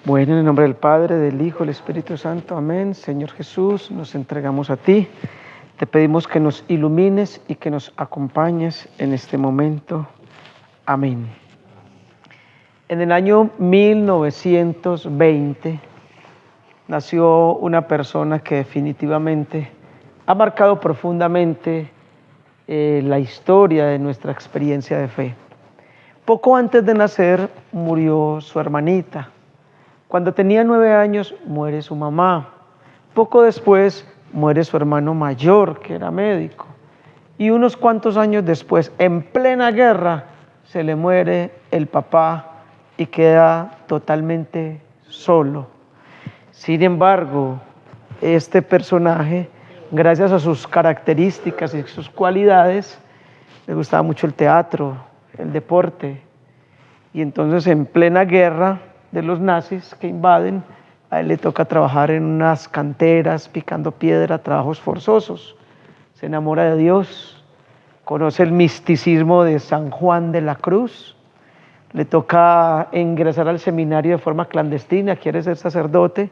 Bueno, en el nombre del Padre, del Hijo, del Espíritu Santo, amén. Señor Jesús, nos entregamos a ti. Te pedimos que nos ilumines y que nos acompañes en este momento. Amén. En el año 1920 nació una persona que definitivamente ha marcado profundamente la historia de nuestra experiencia de fe. Poco antes de nacer murió su hermanita. Cuando tenía 9 años muere su mamá. Poco después muere su hermano mayor, que era médico. Y unos cuantos años después, en plena guerra, se le muere el papá y queda totalmente solo. Sin embargo, este personaje, gracias a sus características y sus cualidades, le gustaba mucho el teatro, el deporte. Y entonces, en plena guerra de los nazis que invaden, a él le toca trabajar en unas canteras, picando piedra, trabajos forzosos. Se enamora de Dios, conoce el misticismo de San Juan de la Cruz, le toca ingresar al seminario de forma clandestina, quiere ser sacerdote,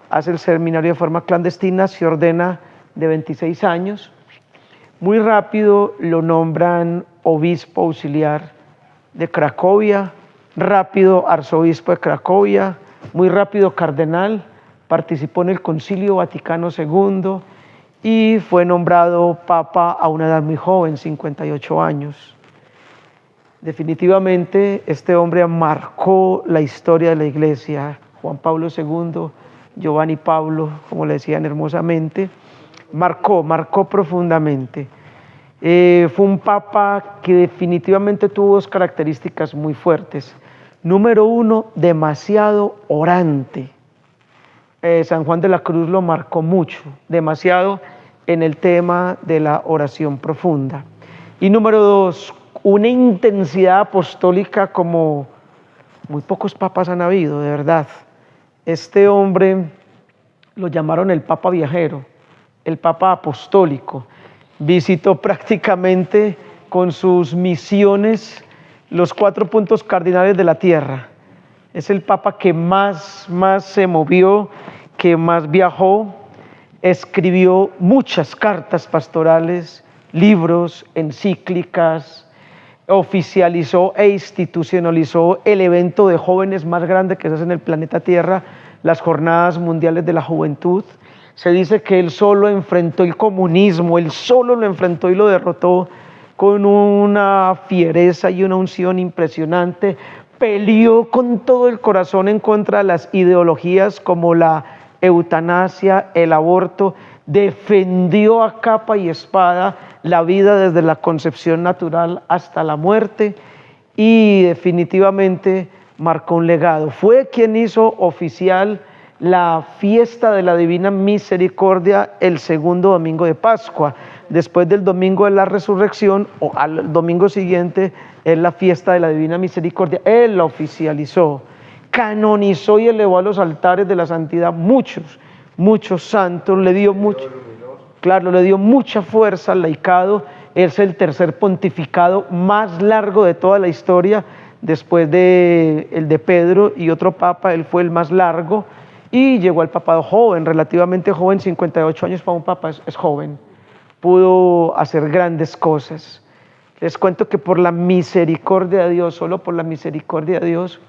hace el seminario de forma clandestina, se ordena de 26 años. Muy rápido lo nombran obispo auxiliar de Cracovia, rápido arzobispo de Cracovia, muy rápido cardenal, participó en el Concilio Vaticano II y fue nombrado papa a una edad muy joven, 58 años. Definitivamente este hombre marcó la historia de la Iglesia. Juan Pablo II, Giovanni Pablo, como le decían hermosamente, marcó profundamente. Fue un papa que definitivamente tuvo 2 características muy fuertes. Número 1, demasiado orante. San Juan de la Cruz lo marcó mucho, demasiado en el tema de la oración profunda. Y número 2, una intensidad apostólica como muy pocos papas han habido, de verdad. Este hombre lo llamaron el Papa Viajero, el Papa Apostólico. Visitó prácticamente con sus misiones los 4 puntos cardinales de la tierra. Es el Papa que más se movió, que más viajó, escribió muchas cartas pastorales, libros, encíclicas, oficializó e institucionalizó el evento de jóvenes más grande que se hace en el planeta Tierra, las Jornadas Mundiales de la Juventud. Se dice que él solo enfrentó el comunismo, él solo lo enfrentó y lo derrotó con una fiereza y una unción impresionante. Peleó con todo el corazón en contra de las ideologías como la eutanasia, el aborto. Defendió a capa y espada la vida desde la concepción natural hasta la muerte y definitivamente marcó un legado. Fue quien hizo oficial la fiesta de la Divina Misericordia el segundo domingo de Pascua. Después del domingo de la resurrección o al domingo siguiente es la fiesta de la Divina Misericordia. Él la oficializó, canonizó y elevó a los altares de la santidad muchos santos, le dio mucha fuerza al laicado. Es el tercer pontificado más largo de toda la historia, después de el de Pedro y otro papa. Él fue el más largo y llegó al papado joven, relativamente joven. 58 años para un papa es joven. Pudo hacer grandes cosas. Les cuento que por la misericordia de Dios, solo por la misericordia de Dios,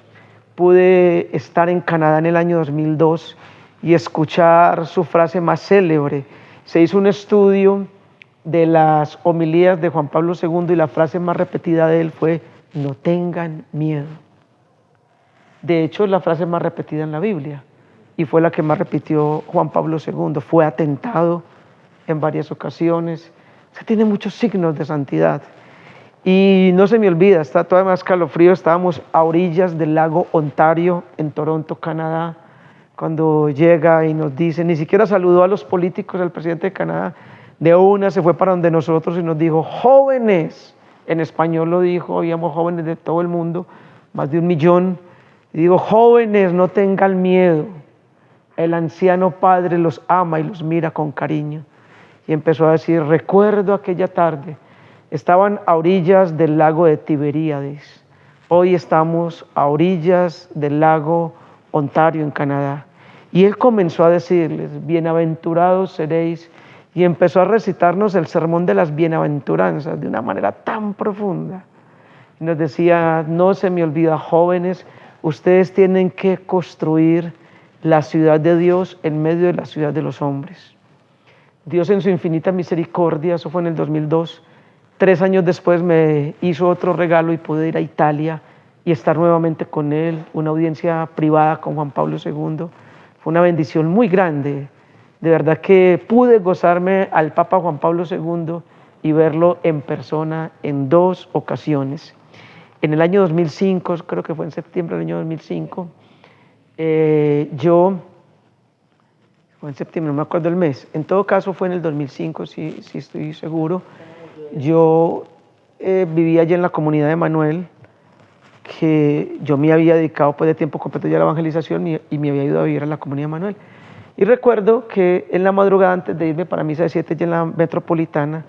pude estar en Canadá en el año 2002 y escuchar su frase más célebre. Se hizo un estudio de las homilías de Juan Pablo II y la frase más repetida de él fue: no tengan miedo. De hecho, es la frase más repetida en la Biblia y fue la que más repitió Juan Pablo II. Fue atentado en varias ocasiones. O sea, tiene muchos signos de santidad. Y no se me olvida, está todavía más escalofrío, estábamos a orillas del lago Ontario, en Toronto, Canadá, cuando llega y nos dice, ni siquiera saludó a los políticos, al presidente de Canadá, de una se fue para donde nosotros y nos dijo: jóvenes, en español lo dijo, habíamos jóvenes de todo el mundo, más de 1 millón, y digo: jóvenes, no tengan miedo, el anciano padre los ama y los mira con cariño. Y empezó a decir: recuerdo aquella tarde, estaban a orillas del lago de Tiberíades, Hoy estamos a orillas del lago Ontario, en Canadá. Y él comenzó a decirles, bienaventurados seréis, y empezó a recitarnos el sermón de las bienaventuranzas de una manera tan profunda. Y nos decía, no se me olvida, jóvenes, ustedes tienen que construir la ciudad de Dios en medio de la ciudad de los hombres. Dios en su infinita misericordia, eso fue en el 2002, 3 años después me hizo otro regalo y pude ir a Italia y estar nuevamente con él, una audiencia privada con Juan Pablo II. Fue una bendición muy grande. De verdad que pude gozarme al Papa Juan Pablo II y verlo en persona en 2 ocasiones. En el año 2005, creo que fue en septiembre del año 2005, fue en septiembre, no me acuerdo el mes, en todo caso fue en el 2005, sí estoy seguro. Yo vivía allí en la comunidad de Manuel, que yo me había dedicado pues de tiempo completo ya a la evangelización y me había ido a vivir a la comunidad de Manuel. Y recuerdo que en la madrugada antes de irme para misa de 7 ya en la metropolitana,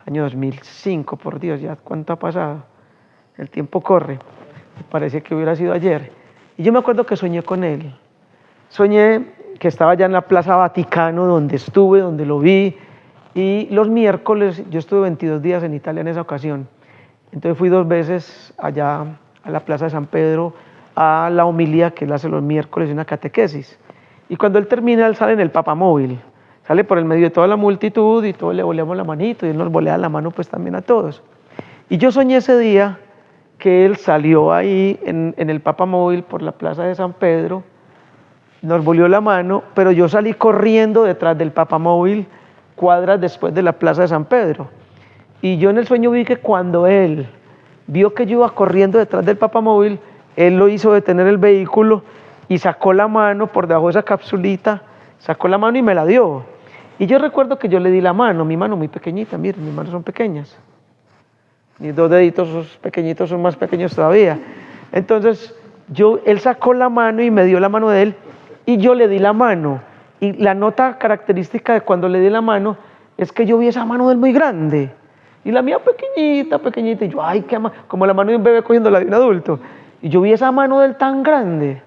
año 2005, por Dios, ya cuánto ha pasado, el tiempo corre, me parece que hubiera sido ayer. Y yo me acuerdo que soñé con él, soñé que estaba ya en la Plaza Vaticano, donde estuve, donde lo vi, y los miércoles, yo estuve 22 días en Italia en esa ocasión, entonces fui 2 veces allá a la Plaza de San Pedro, a la homilía que él hace los miércoles, una catequesis. Y cuando él termina, él sale en el papamóvil, sale por el medio de toda la multitud y todos le boleamos la manito y él nos bolea la mano pues también a todos. Y yo soñé ese día que él salió ahí en el papamóvil por la Plaza de San Pedro, nos boleó la mano, pero yo salí corriendo detrás del papamóvil, cuadras después de la Plaza de San Pedro. Y yo en el sueño vi que cuando él vio que yo iba corriendo detrás del papamóvil, él lo hizo detener el vehículo y sacó la mano por debajo de esa capsulita, sacó la mano y me la dio. Y yo recuerdo que yo le di la mano, mi mano muy pequeñita, miren, mis manos son pequeñas. Mis 2 deditos pequeñitos son más pequeños todavía. Entonces, él sacó la mano y me dio la mano de él y yo le di la mano. Y la nota característica de cuando le di la mano es que yo vi esa mano de él muy grande. Y la mía pequeñita, pequeñita. Y yo, ay, qué como la mano de un bebé cogiendo la de un adulto. Y yo vi esa mano de él tan grande.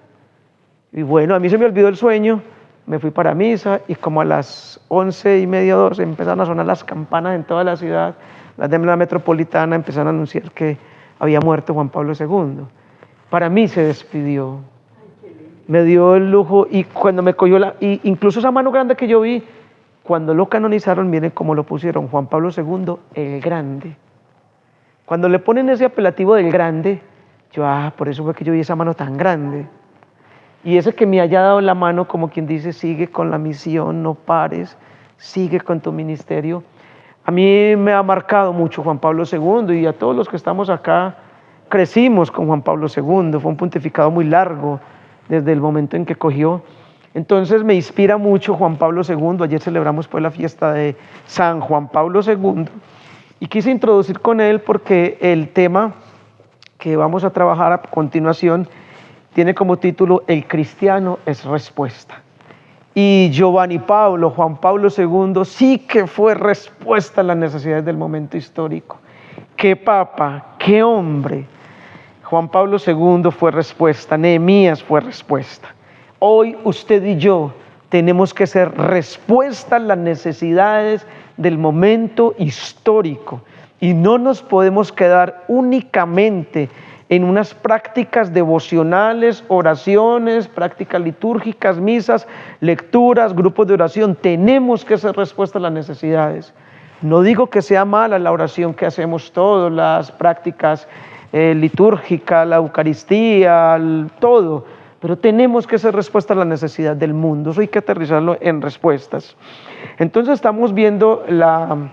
Y bueno, a mí se me olvidó el sueño, me fui para misa y como a las 11:30, 12 empezaron a sonar las campanas en toda la ciudad, las de la metropolitana empezaron a anunciar que había muerto Juan Pablo II. Para mí se despidió, me dio el lujo y cuando me cogió incluso esa mano grande que yo vi, cuando lo canonizaron, miren cómo lo pusieron, Juan Pablo II, el Grande. Cuando le ponen ese apelativo del Grande, yo, por eso fue que yo vi esa mano tan grande. Y ese que me haya dado la mano, como quien dice, sigue con la misión, no pares, sigue con tu ministerio. A mí me ha marcado mucho Juan Pablo II y a todos los que estamos acá crecimos con Juan Pablo II. Fue un pontificado muy largo desde el momento en que cogió. Entonces me inspira mucho Juan Pablo II. Ayer celebramos pues la fiesta de San Juan Pablo II y quise introducir con él porque el tema que vamos a trabajar a continuación tiene como título El cristiano es respuesta. Y Giovanni Pablo, Juan Pablo II, sí que fue respuesta a las necesidades del momento histórico. Qué papa, qué hombre. Juan Pablo II fue respuesta, Nehemías fue respuesta. Hoy usted y yo tenemos que ser respuesta a las necesidades del momento histórico y no nos podemos quedar únicamente en unas prácticas devocionales, oraciones, prácticas litúrgicas, misas, lecturas, grupos de oración. Tenemos que hacer respuesta a las necesidades. No digo que sea mala la oración que hacemos todos, las prácticas litúrgicas, la Eucaristía, todo, pero tenemos que hacer respuesta a la necesidad del mundo. Eso hay que aterrizarlo en respuestas. Entonces estamos viendo la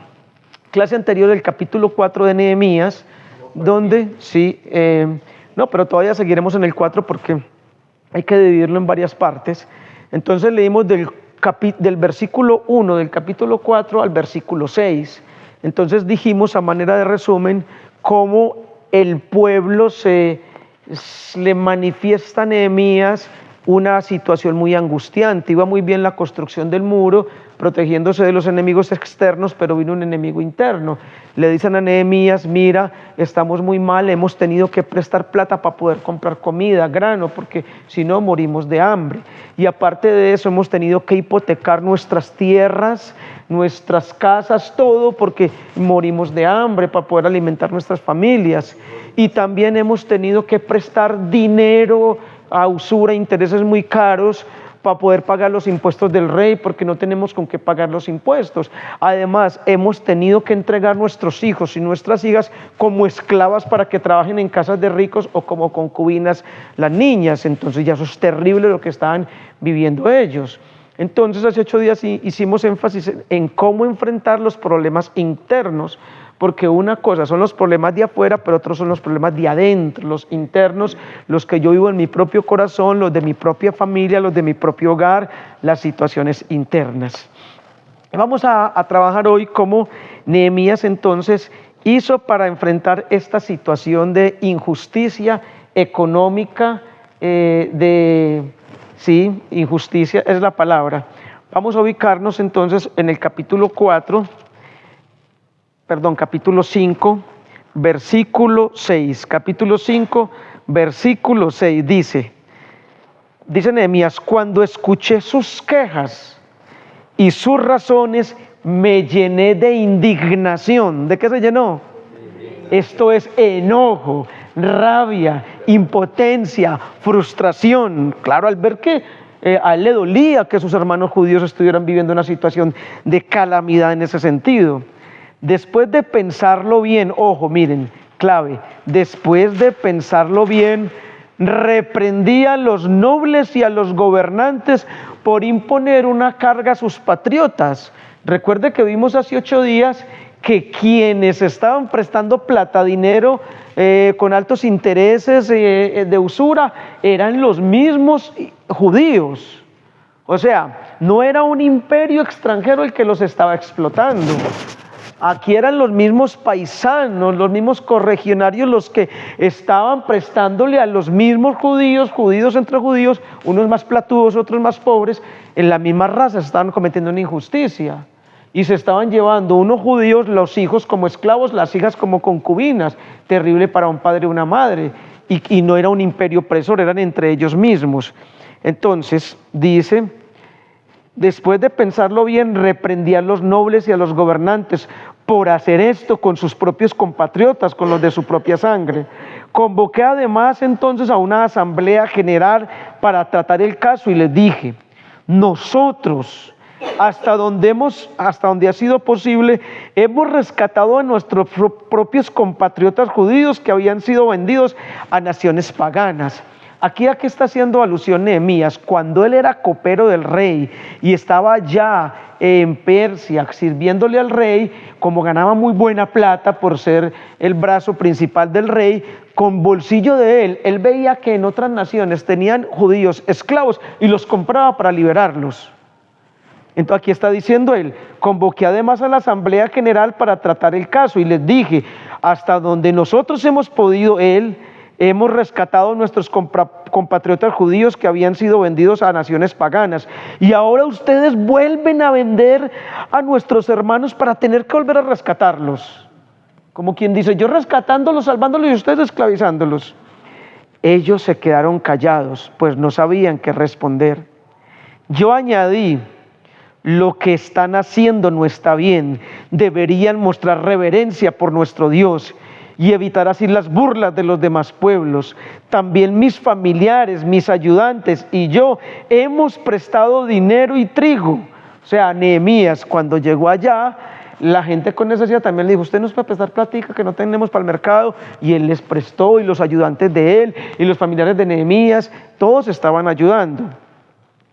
clase anterior del capítulo 4 de Nehemías, donde sí, no, pero todavía seguiremos en el 4 porque hay que dividirlo en varias partes. Entonces leímos del versículo 1 del capítulo 4 al versículo 6. Entonces dijimos a manera de resumen cómo el pueblo le manifiesta a Nehemías una situación muy angustiante. Iba muy bien la construcción del muro, protegiéndose de los enemigos externos, pero vino un enemigo interno. Le dicen a Nehemías, mira, estamos muy mal, hemos tenido que prestar plata para poder comprar comida, grano, porque si no morimos de hambre. Y aparte de eso hemos tenido que hipotecar nuestras tierras, nuestras casas, todo, porque morimos de hambre para poder alimentar nuestras familias. Y también hemos tenido que prestar dinero a usura, intereses muy caros, para poder pagar los impuestos del rey, porque no tenemos con qué pagar los impuestos. Además, hemos tenido que entregar nuestros hijos y nuestras hijas como esclavas para que trabajen en casas de ricos o como concubinas las niñas. Entonces ya eso es terrible lo que estaban viviendo ellos. Entonces hace 8 días hicimos énfasis en cómo enfrentar los problemas internos, porque una cosa son los problemas de afuera, pero otros son los problemas de adentro, los internos, los que yo vivo en mi propio corazón, los de mi propia familia, los de mi propio hogar, las situaciones internas. Vamos a trabajar hoy cómo Nehemías entonces hizo para enfrentar esta situación de injusticia económica, injusticia es la palabra. Vamos a ubicarnos entonces en el capítulo 5, versículo 6. Capítulo 5, versículo 6 dice Nehemías, cuando escuché sus quejas y sus razones, me llené de indignación. ¿De qué se llenó? Esto es enojo, rabia, impotencia, frustración. Claro, al ver que a él le dolía que sus hermanos judíos estuvieran viviendo una situación de calamidad en ese sentido. Después de pensarlo bien, ojo, miren, clave, después de pensarlo bien, reprendía a los nobles y a los gobernantes por imponer una carga a sus patriotas. Recuerde que vimos hace 8 días que quienes estaban prestando plata, dinero, con altos intereses de usura, eran los mismos judíos. O sea, no era un imperio extranjero el que los estaba explotando. Aquí eran los mismos paisanos, los mismos corregionarios los que estaban prestándole a los mismos judíos entre judíos, unos más platudos, otros más pobres, en la misma raza, se estaban cometiendo una injusticia. Y se estaban llevando unos judíos los hijos como esclavos, las hijas como concubinas, terrible para un padre y una madre. Y no era un imperio opresor, eran entre ellos mismos. Entonces, dice, después de pensarlo bien, reprendía a los nobles y a los gobernantes por hacer esto con sus propios compatriotas, con los de su propia sangre. Convoqué además entonces a una asamblea general para tratar el caso y les dije, nosotros, hasta donde ha sido posible, hemos rescatado a nuestros propios compatriotas judíos que habían sido vendidos a naciones paganas. Aquí a qué está haciendo alusión Nehemías. Cuando él era copero del rey y estaba ya en Persia sirviéndole al rey, como ganaba muy buena plata por ser el brazo principal del rey, con bolsillo de él veía que en otras naciones tenían judíos esclavos y los compraba para liberarlos. Entonces aquí está diciendo él, convoqué además a la asamblea general para tratar el caso y les dije, hasta donde nosotros hemos podido, hemos rescatado a nuestros compatriotas judíos que habían sido vendidos a naciones paganas. Y ahora ustedes vuelven a vender a nuestros hermanos para tener que volver a rescatarlos. Como quien dice, yo rescatándolos, salvándolos y ustedes esclavizándolos. Ellos se quedaron callados, pues no sabían qué responder. Yo añadí, lo que están haciendo no está bien. Deberían mostrar reverencia por nuestro Dios y evitar así las burlas de los demás pueblos. También mis familiares, mis ayudantes y yo hemos prestado dinero y trigo. O sea, Nehemías cuando llegó allá, la gente con necesidad también le dijo, usted nos puede prestar platica que no tenemos para el mercado, y él les prestó, y los ayudantes de él, y los familiares de Nehemías, todos estaban ayudando.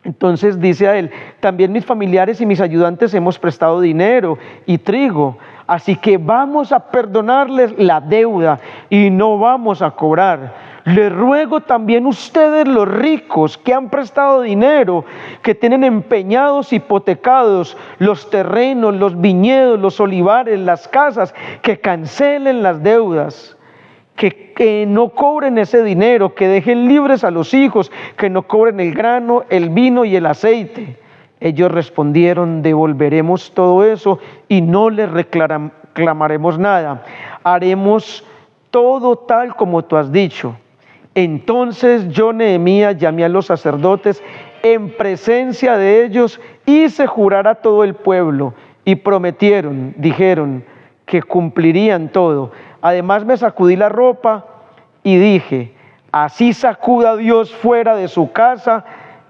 Entonces dice a él, también mis familiares y mis ayudantes hemos prestado dinero y trigo, así que vamos a perdonarles la deuda y no vamos a cobrar. Les ruego también ustedes los ricos que han prestado dinero, que tienen empeñados, hipotecados los terrenos, los viñedos, los olivares, las casas, que cancelen las deudas. Que no cobren ese dinero, que dejen libres a los hijos, que no cobren el grano, el vino y el aceite. Ellos respondieron: devolveremos todo eso y no les reclamaremos nada. Haremos todo tal como tú has dicho. Entonces yo, Nehemías, llamé a los sacerdotes en presencia de ellos, hice jurar a todo el pueblo y dijeron que cumplirían todo. Además me sacudí la ropa y dije: así sacuda Dios fuera de su casa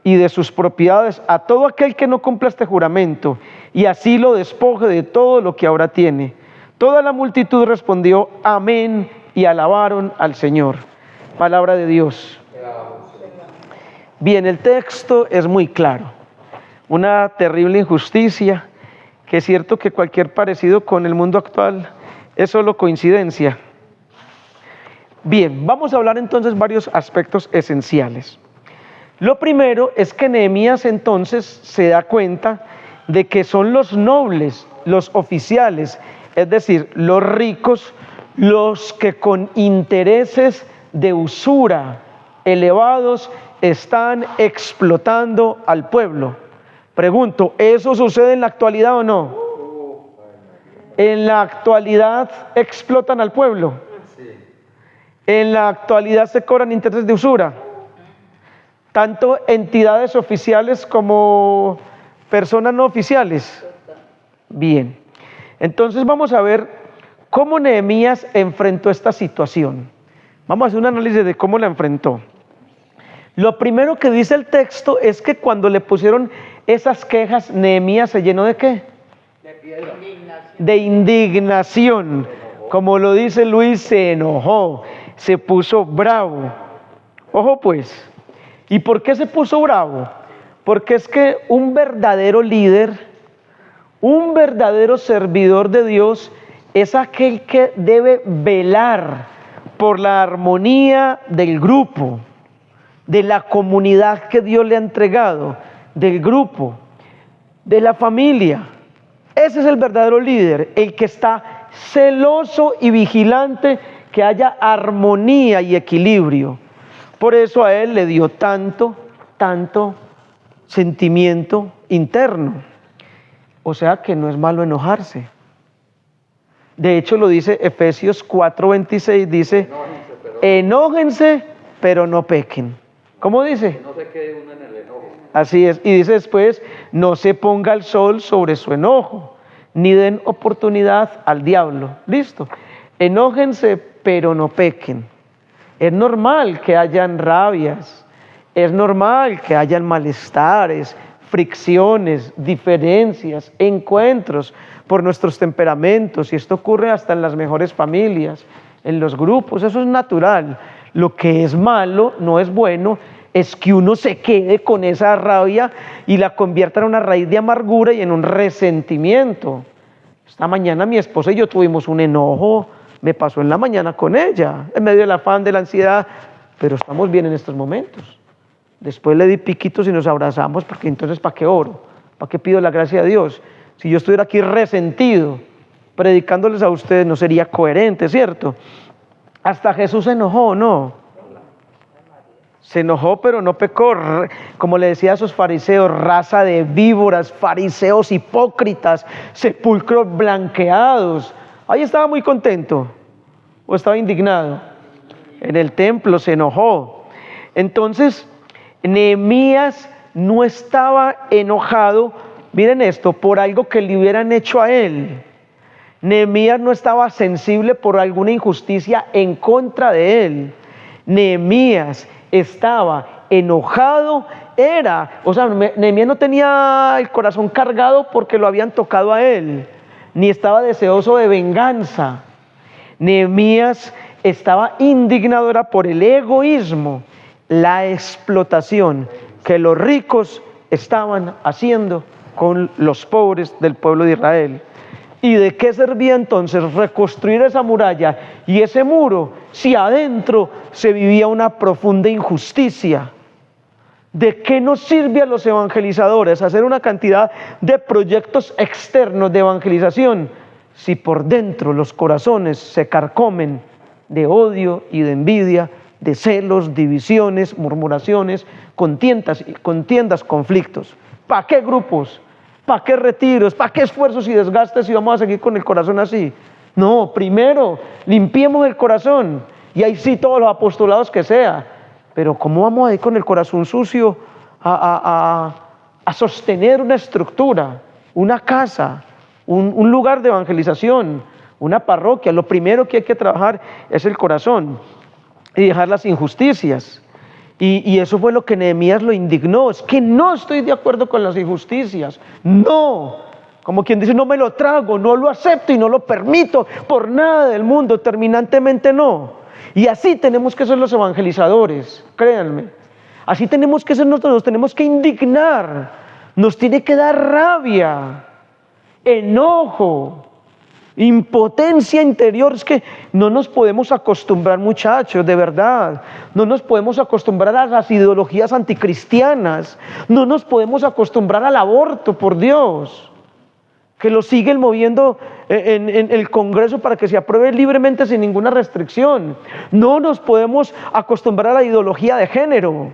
y de sus propiedades a todo aquel que no cumpla este juramento, y así lo despoje de todo lo que ahora tiene. Toda la multitud respondió: amén, y alabaron al Señor. Palabra de Dios. Bien, el texto es muy claro. Una terrible injusticia, que es cierto que cualquier parecido con el mundo actual es solo coincidencia. Bien, vamos a hablar entonces varios aspectos esenciales. Lo primero es que Nehemías entonces se da cuenta de que son los nobles, los oficiales, es decir, los ricos, los que con intereses de usura elevados están explotando al pueblo. Pregunto, ¿eso sucede en la actualidad o no? ¿En la actualidad explotan al pueblo? ¿En la actualidad se cobran intereses de usura? Tanto entidades oficiales como personas no oficiales. Bien, entonces vamos a ver cómo Nehemías enfrentó esta situación. Vamos a hacer un análisis de cómo la enfrentó. Lo primero que dice el texto es que cuando le pusieron esas quejas, Nehemías se llenó ¿de qué? De indignación. Como lo dice Luis, se enojó, se puso bravo. Ojo pues, ¿y por qué se puso bravo? Porque es que un verdadero líder, un verdadero servidor de Dios, es aquel que debe velar por la armonía del grupo, de la comunidad que Dios le ha entregado, del grupo, de la familia. Ese es el verdadero líder, el que está celoso y vigilante que haya armonía y equilibrio. Por eso a él le dio tanto sentimiento interno. O sea que no es malo enojarse. De hecho lo dice Efesios 4:26, dice: enójense, pero no pequen. ¿Cómo dice? No se quede uno en el enojo. Así es. Y dice después: no se ponga el sol sobre su enojo, ni den oportunidad al diablo. Listo. Enójense, pero no pequen. Es normal que hayan rabias, es normal que hayan malestares, fricciones, diferencias, encuentros por nuestros temperamentos, y esto ocurre hasta en las mejores familias, en los grupos, eso es natural. Lo que es malo, no es bueno, es que uno se quede con esa rabia y la convierta en una raíz de amargura y en un resentimiento. Esta mañana mi esposa y yo tuvimos un enojo, me pasó en la mañana con ella, en medio del afán, de la ansiedad, pero estamos bien en estos momentos. Después le di piquitos y nos abrazamos, porque entonces ¿para qué oro? ¿Para qué pido la gracia de Dios? Si yo estuviera aquí resentido, predicándoles a ustedes, no sería coherente, ¿cierto? Hasta Jesús se enojó, ¿no? Se enojó, pero no pecó. Como le decía a esos fariseos: raza de víboras, fariseos hipócritas, sepulcros blanqueados. Ahí estaba muy contento, o estaba indignado. En el templo se enojó. Entonces, Nehemías no estaba enojado, miren esto, por algo que le hubieran hecho a él. Nehemías no estaba sensible por alguna injusticia en contra de él. Nehemías estaba enojado, Nehemías no tenía el corazón cargado porque lo habían tocado a él, ni estaba deseoso de venganza. Nehemías estaba indignado era por el egoísmo, la explotación que los ricos estaban haciendo con los pobres del pueblo de Israel. ¿Y de qué servía entonces reconstruir esa muralla y ese muro si adentro se vivía una profunda injusticia? ¿De qué nos sirve a los evangelizadores hacer una cantidad de proyectos externos de evangelización si por dentro los corazones se carcomen de odio y de envidia de celos, divisiones, murmuraciones, contiendas, conflictos. ¿Para qué grupos? ¿Para qué retiros? ¿Para qué esfuerzos y desgastes si vamos a seguir con el corazón así? No, primero limpiemos el corazón y ahí sí todos los apostolados que sea. Pero ¿cómo vamos a ir con el corazón sucio a sostener una estructura, una casa, un lugar de evangelización, una parroquia? Lo primero que hay que trabajar es el corazón y dejar las injusticias. Y eso fue lo que Nehemías lo indignó. Es que no estoy de acuerdo con las injusticias. No, como quien dice, no me lo trago, no lo acepto y no lo permito por nada del mundo, terminantemente no. Y así tenemos que ser los evangelizadores, créanme. Así tenemos que ser nosotros, nos tenemos que indignar, nos tiene que dar rabia, enojo, impotencia interior. Es que no nos podemos acostumbrar, muchachos, de verdad. No nos podemos acostumbrar a las ideologías anticristianas. No nos podemos acostumbrar al aborto, por Dios, que lo siguen moviendo en el Congreso para que se apruebe libremente sin ninguna restricción. No nos podemos acostumbrar a la ideología de género.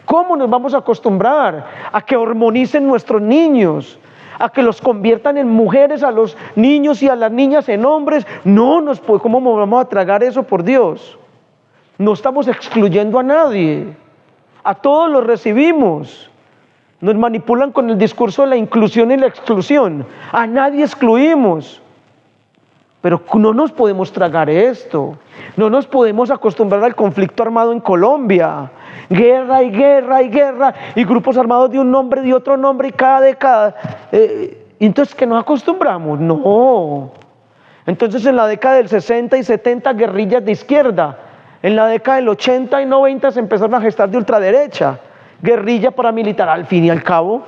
¿Cómo nos vamos a acostumbrar a que hormonicen nuestros niños? A que los conviertan en mujeres, a los niños y a las niñas en hombres. No nos puede, ¿cómo vamos a tragar eso, por Dios? No estamos excluyendo a nadie, a todos los recibimos. Nos manipulan con el discurso de la inclusión y la exclusión. A nadie excluimos. Pero no nos podemos tragar esto. No nos podemos acostumbrar al conflicto armado en Colombia. Guerra y guerra y guerra, y grupos armados de un nombre, de otro nombre, y cada década. Entonces, ¿qué nos acostumbramos? No. Entonces, en la década del 60 y 70, guerrillas de izquierda. En la década del 80 y 90 se empezaron a gestar de ultraderecha. Guerrilla paramilitar, al fin y al cabo.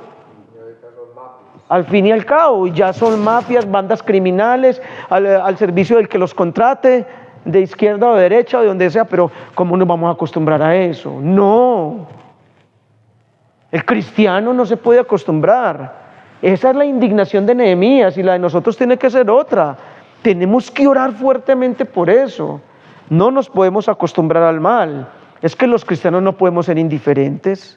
Ya son mafias, bandas criminales, al servicio del que los contrate, de izquierda o de derecha, o de donde sea. Pero ¿cómo nos vamos a acostumbrar a eso? No. El cristiano no se puede acostumbrar. Esa es la indignación de Nehemías, y la de nosotros tiene que ser otra. Tenemos que orar fuertemente por eso. No nos podemos acostumbrar al mal. Es que los cristianos no podemos ser indiferentes.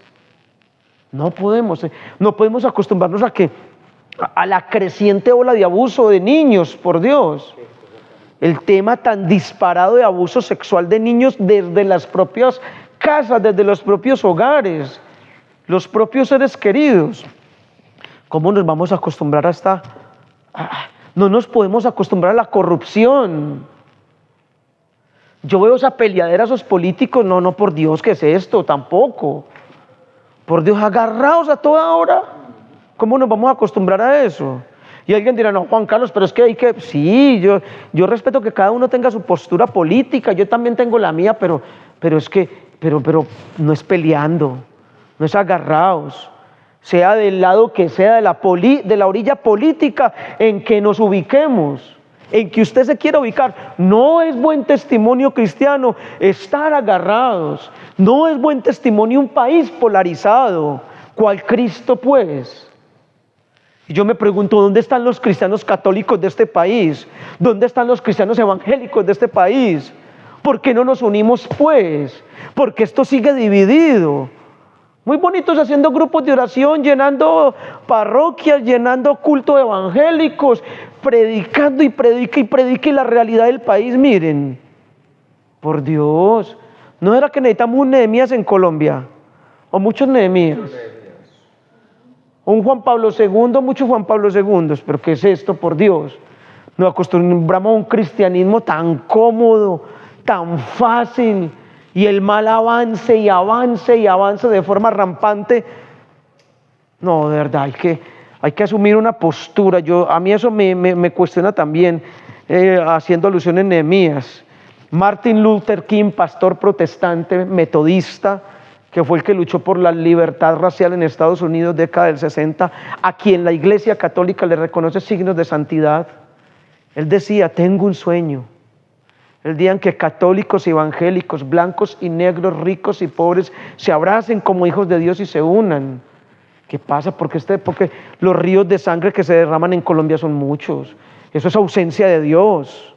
No podemos acostumbrarnos a la creciente ola de abuso de niños, por Dios. El tema tan disparado de abuso sexual de niños desde las propias casas, desde los propios hogares, los propios seres queridos. ¿Cómo nos vamos a acostumbrar no nos podemos acostumbrar a la corrupción? Yo veo esa peleadera, esos políticos, no, por Dios, ¿qué es esto? Tampoco. Por Dios, agarrados a toda hora. ¿Cómo nos vamos a acostumbrar a eso? Y alguien dirá, no, Juan Carlos, pero es que hay que... Sí, yo respeto que cada uno tenga su postura política, yo también tengo la mía, pero no es peleando, no es agarrados. Sea del lado que sea, de la orilla política en que nos ubiquemos, en que usted se quiera ubicar. No es buen testimonio cristiano estar agarrados. No es buen testimonio un país polarizado. ¿Cuál Cristo, pues? Y yo me pregunto, ¿dónde están los cristianos católicos de este país? ¿Dónde están los cristianos evangélicos de este país? ¿Por qué no nos unimos, pues? Porque esto sigue dividido. Muy bonitos haciendo grupos de oración, llenando parroquias, llenando cultos evangélicos, predicando y predica, y la realidad del país, miren, por Dios, ¿no era que necesitamos un Nehemías en Colombia? ¿O muchos Nehemías? Un Juan Pablo II, muchos Juan Pablo II, pero ¿qué es esto, por Dios? Nos acostumbramos a un cristianismo tan cómodo, tan fácil, y el mal avance y avance y avance de forma rampante. No, de verdad, hay que asumir una postura. A mí eso me cuestiona también, haciendo alusión en Nehemías. Martin Luther King, pastor protestante, metodista, que fue el que luchó por la libertad racial en Estados Unidos, década del 60, a quien la Iglesia Católica le reconoce signos de santidad. Él decía, tengo un sueño. El día en que católicos y evangélicos, blancos y negros, ricos y pobres, se abracen como hijos de Dios y se unan. ¿Qué pasa? Porque los ríos de sangre que se derraman en Colombia son muchos. Eso es ausencia de Dios.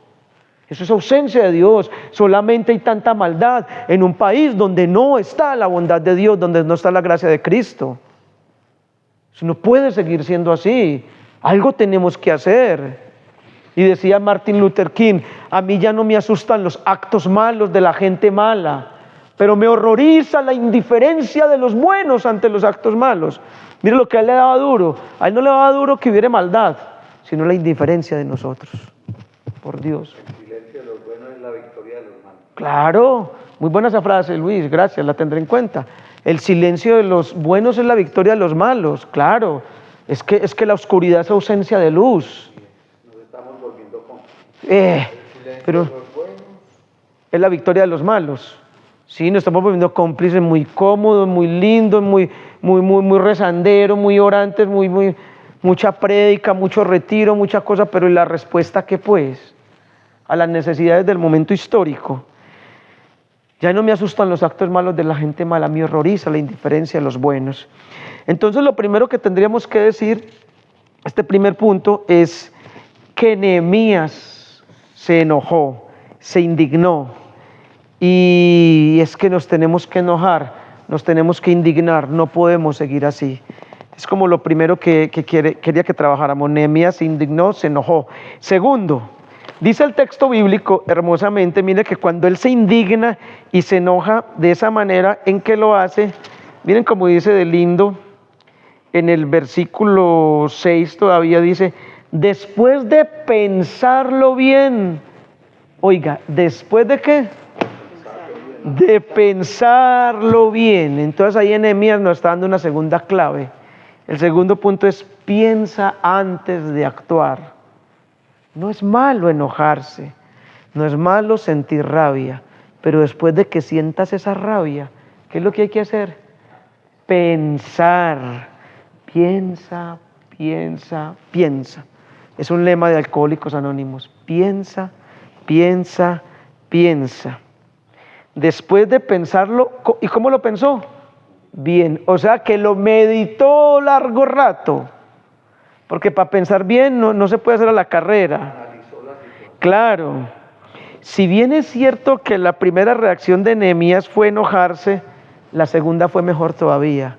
Eso es ausencia de Dios. Solamente hay tanta maldad en un país donde no está la bondad de Dios, donde no está la gracia de Cristo. Eso no puede seguir siendo así. Algo tenemos que hacer. Y decía Martin Luther King, a mí ya no me asustan los actos malos de la gente mala, pero me horroriza la indiferencia de los buenos ante los actos malos. Mire lo que a él le daba duro. A él no le daba duro que hubiera maldad, sino la indiferencia de nosotros. Por Dios. El silencio de los buenos es la victoria de los malos. Claro, muy buena esa frase, Luis, gracias, la tendré en cuenta. El silencio de los buenos es la victoria de los malos, claro. Es que la oscuridad es ausencia de luz. Nos estamos volviendo cómplices. Pero de los buenos es la victoria de los malos. Sí, nos estamos volviendo cómplices muy cómodos, muy lindos, muy rezanderos, muy orantes, mucha prédica, mucho retiro, mucha cosa, pero ¿y la respuesta qué pues? A las necesidades del momento histórico. Ya no me asustan los actos malos de la gente mala, me horroriza la indiferencia de los buenos. Entonces lo primero que tendríamos que decir, este primer punto, es que Nehemías se enojó, se indignó. Y es que nos tenemos que enojar, nos tenemos que indignar, no podemos seguir así. Es como lo primero que quería que trabajáramos. Nehemías se indignó, se enojó. Segundo, dice el texto bíblico hermosamente, mire que cuando él se indigna y se enoja de esa manera, ¿en qué lo hace? Miren cómo dice de lindo, en el versículo 6 todavía dice, después de pensarlo bien. Oiga, ¿después de qué? De pensarlo bien. Entonces ahí Nehemías nos está dando una segunda clave. El segundo punto es piensa antes de actuar. No es malo enojarse, no es malo sentir rabia, pero después de que sientas esa rabia, ¿qué es lo que hay que hacer? Pensar. Piensa, piensa, piensa. Es un lema de Alcohólicos Anónimos. Piensa, piensa, piensa. Después de pensarlo, ¿y cómo lo pensó? Bien, o sea que lo meditó largo rato, porque para pensar bien no se puede hacer a la carrera. Claro, si bien es cierto que la primera reacción de Nehemías fue enojarse, la segunda fue mejor todavía,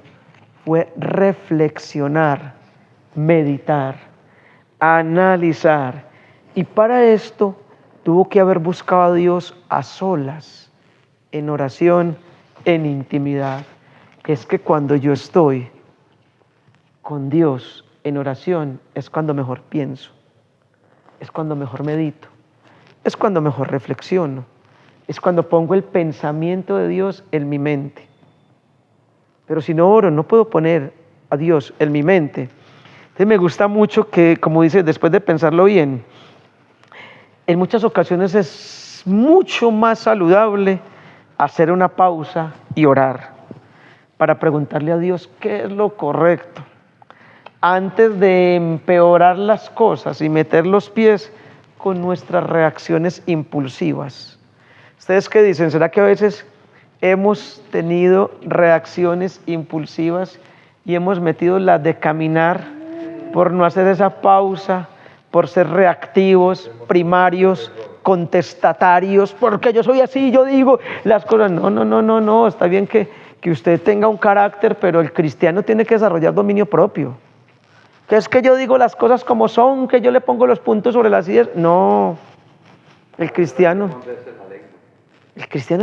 fue reflexionar, meditar, analizar, y para esto tuvo que haber buscado a Dios a solas, en oración, en intimidad. Es que cuando yo estoy con Dios en oración es cuando mejor pienso, es cuando mejor medito, es cuando mejor reflexiono, es cuando pongo el pensamiento de Dios en mi mente. Pero si no oro, no puedo poner a Dios en mi mente. Entonces me gusta mucho que, como dice, después de pensarlo bien, en muchas ocasiones es mucho más saludable hacer una pausa y orar para preguntarle a Dios qué es lo correcto, antes de empeorar las cosas y meter los pies con nuestras reacciones impulsivas. ¿Ustedes qué dicen? ¿Será que a veces hemos tenido reacciones impulsivas y hemos metido las de caminar por no hacer esa pausa, por ser reactivos, primarios, contestatarios, porque yo soy así, yo digo las cosas? No, está bien que usted tenga un carácter, pero el cristiano tiene que desarrollar dominio propio. Que es que yo digo las cosas como son, que yo le pongo los puntos sobre las sillas. No, el cristiano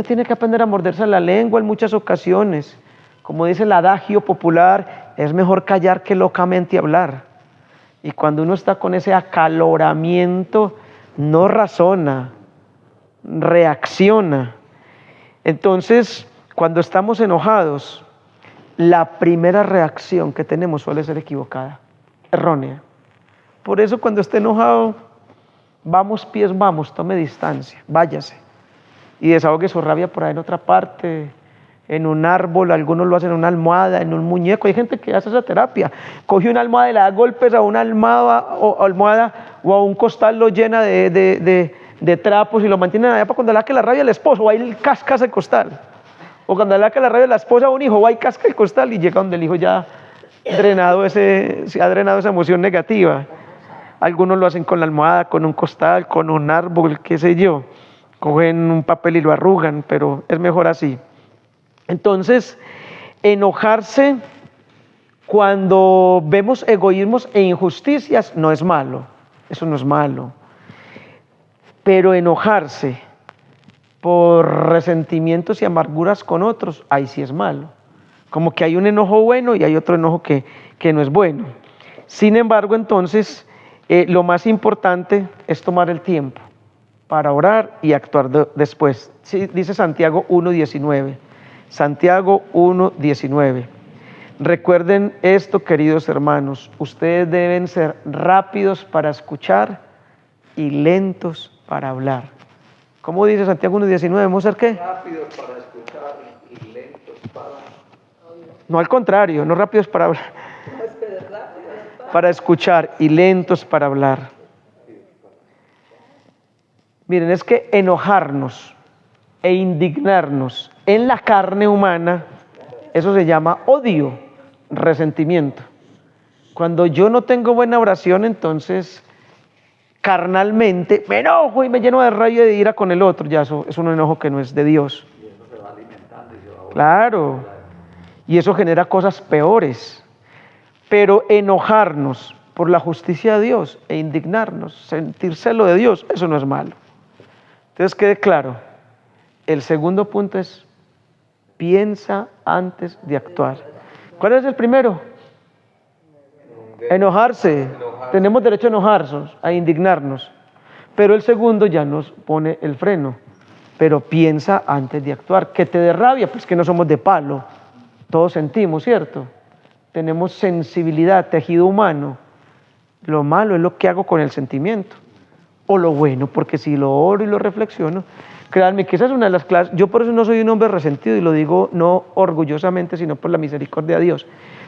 tiene que aprender a morderse la lengua en muchas ocasiones. Como dice el adagio popular, es mejor callar que locamente hablar. Y cuando uno está con ese acaloramiento, no razona, reacciona. Entonces, cuando estamos enojados, la primera reacción que tenemos suele ser equivocada, errónea. Por eso cuando esté enojado, vamos, tome distancia, váyase. Y desahogue su rabia por ahí en otra parte, en un árbol, algunos lo hacen en una almohada, en un muñeco. Hay gente que hace esa terapia, coge una almohada y le da golpes a una almohada o a un costal, lo llena de trapos y lo mantienen allá para cuando le da que la rabia al esposo, va y casca ese costal. O cuando le da que la rabia a la esposa a un hijo, va y casca el costal y llega donde el hijo ya se ha drenado esa emoción negativa. Algunos lo hacen con la almohada, con un costal, con un árbol, qué sé yo. Cogen un papel y lo arrugan, pero es mejor así. Entonces, enojarse cuando vemos egoísmos e injusticias no es malo, eso no es malo. Pero enojarse por resentimientos y amarguras con otros, ahí sí es malo. Como que hay un enojo bueno y hay otro enojo que no es bueno. Sin embargo, entonces, lo más importante es tomar el tiempo para orar y actuar después. Sí, dice Santiago 1:19. Santiago 1:19. Recuerden esto, queridos hermanos, ustedes deben ser rápidos para escuchar y lentos para hablar. ¿Cómo dice Santiago 1:19? ¿Vamos a ser qué? Rápidos para escuchar y lentos para... No, al contrario, no rápidos para hablar. Para escuchar y lentos para hablar. Miren, es que enojarnos e indignarnos en la carne humana, eso se llama odio, resentimiento. Cuando yo no tengo buena oración, entonces carnalmente me enojo y me lleno de rabia y de ira con el otro. Ya eso es un enojo que no es de Dios. Y eso se va alimentando y se va... Claro, y eso genera cosas peores. Pero enojarnos por la justicia de Dios e indignarnos, sentir celo de Dios, eso no es malo. Entonces quede claro, el segundo punto es piensa antes de actuar. ¿Cuál es el primero? Enojarse. Tenemos derecho a enojarnos, a indignarnos. Pero el segundo ya nos pone el freno. Pero piensa antes de actuar. Que te dé rabia, pues que no somos de palo. Todos sentimos, ¿cierto? Tenemos sensibilidad, tejido humano. Lo malo es lo que hago con el sentimiento. O lo bueno, porque si lo oro y lo reflexiono, créanme que esa es una de las clases. Yo por eso no soy un hombre resentido y lo digo no orgullosamente, sino por la misericordia de Dios.